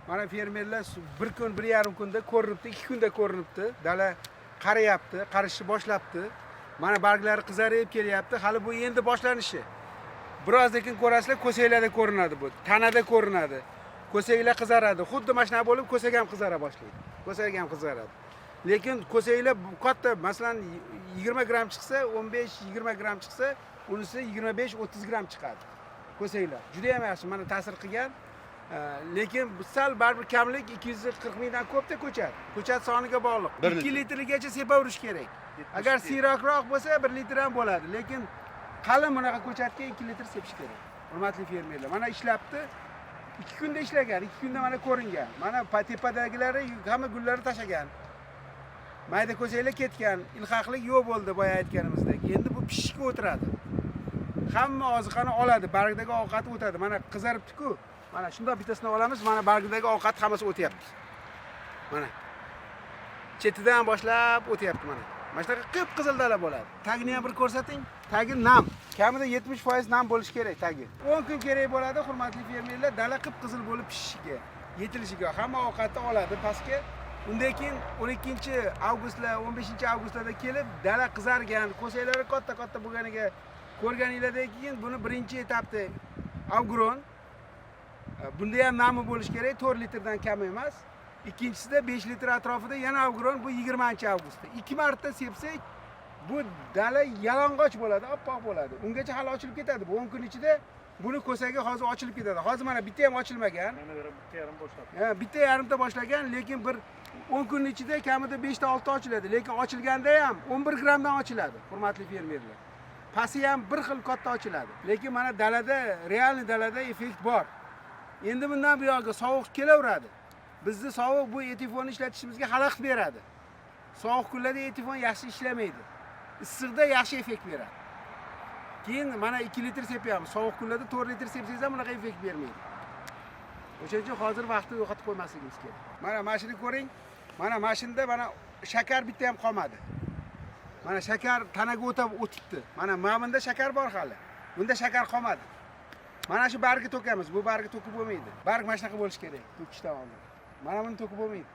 Mana fermerlar bir kun, 1,5 kunda ko'rinibdi, 2 kunda ko'rinibdi. Dala qarayapti, qarishni boshlabdi. Mana barglari qizarib kelyapti. Hali bu endi boshlanishi. Birozdan keyin ko'rasizlar, ko'saklarda ko'rinadi bu. Tanada ko'rinadi. Ko'saklar qizaradi. Xuddi mana shunaqa bo'lib, ko'sak ham qizara boshlaydi. Ko'sak ham qizaradi. Lekin ko'saklar katta, masalan 20 gram chiqsa, 15-20 gram chiqsa, unisi 25-30 gram chiqadi. Ko'saklar juda ham yaxshi, mana ta'sir qilgan. Lekin sal baribir kamlik 240 mingdan ko'pda ko'chat. Ko'chat soniga bog'liq. 2 litrgacha sepaverish kerak. Agar siyroqroq bo'lsa 1 litr ham bo'ladi, lekin qalin bunaqa ko'chatga 2 litr sepish kerak. Hurmatli fermerlar, mana ishlabdi. 2 kunda ishlagan, 2 kunda mana ko'ringan. Mana tepadagilari hamma gullari tashagan. Mayda ko'saklar ketgan, ilhaqlik yo'q bo'ldi boya aytganimizdek. Endi bu pishishga o'tiradi. Hamma oziqani oladi, bargdagi ovqati o'tadi. Mana qizaribdi-ku. Mana shunday bittasini olamiz, mana bargdagi ovqat hammasi o'tyapti. Mana chetidan boshlab o'tyapti mana. Mana shunaqa qip-qizil dala bo'ladi. Tagini ham bir ko'rsating. Tagi nam. Kamida 70% nam bo'lishi kerak tagi. 10 kun kerak bo'ladi, hurmatli fermerlar, dala qip-qizil bo'lib pishishiga, yetilishiga. Hamma ovqatni oladi pastga. Undan keyin 12-avgustlar, 15-avgustlarda kelib dala qizargan, ko'saklari katta-katta bo'lganiga ko'rganinglardan keyin buni birinchi etapda avgron. Bunda ham nami bo'lish kerak, 4 litrdan kam emas. Ikkinchisida 5 litr atrofida yana avgron, bu 20-avgustda. 2 marta sepsak, bu dala yalang'och bo'ladi, oppoq bo'ladi. Ungacha hali ochilib ketadi. Bu 10 kun ichida buni ko'sagi hozir ochilib ketadi. Hozir mana bitta ham ochilmagan. Mana bitta yarim boshladi. Bitta yarimta boshlagan, lekin bir 10 kun ichida kamida 5 ta 6 ta ochiladi. Lekin ochilganda ham 11 gramdan ochiladi, hurmatli fermerlar. Pasi ham bir xil katta ochiladi. Lekin mana dalada, real dalada effekt bor. Endi bundan buyog'iga sovuq kelaveradi. Bizni sovuq bu etifonni ishlatishimizga xalaqit beradi. Sovuq kunlarda etifon yaxshi ishlamaydi. Issiqda yaxshi effekt beradi. Keyin mana 2 litr sepyapmiz. Sovuq kunlarda 4 litr sepsangiz ham bunaqa effekt bermaydi. O'shaning uchun hozir vaqtni yo'qotib qo'ymasligimiz kerak. Mana mashinani ko'ring. Mana mashinada mana shakar bitta ham qolmadi. Mana shakar tanaga o'tibdi. Mana bunda shakar bor hali. Bunda shakar qolmadi. Mana shu bargni to'kamiz. Bu bargni to'kib bo'lmaydi. Barg mana shunaqa bo'lishi kerak, to'kishdan oldin. Mana buni to'kib bo'lmaydi.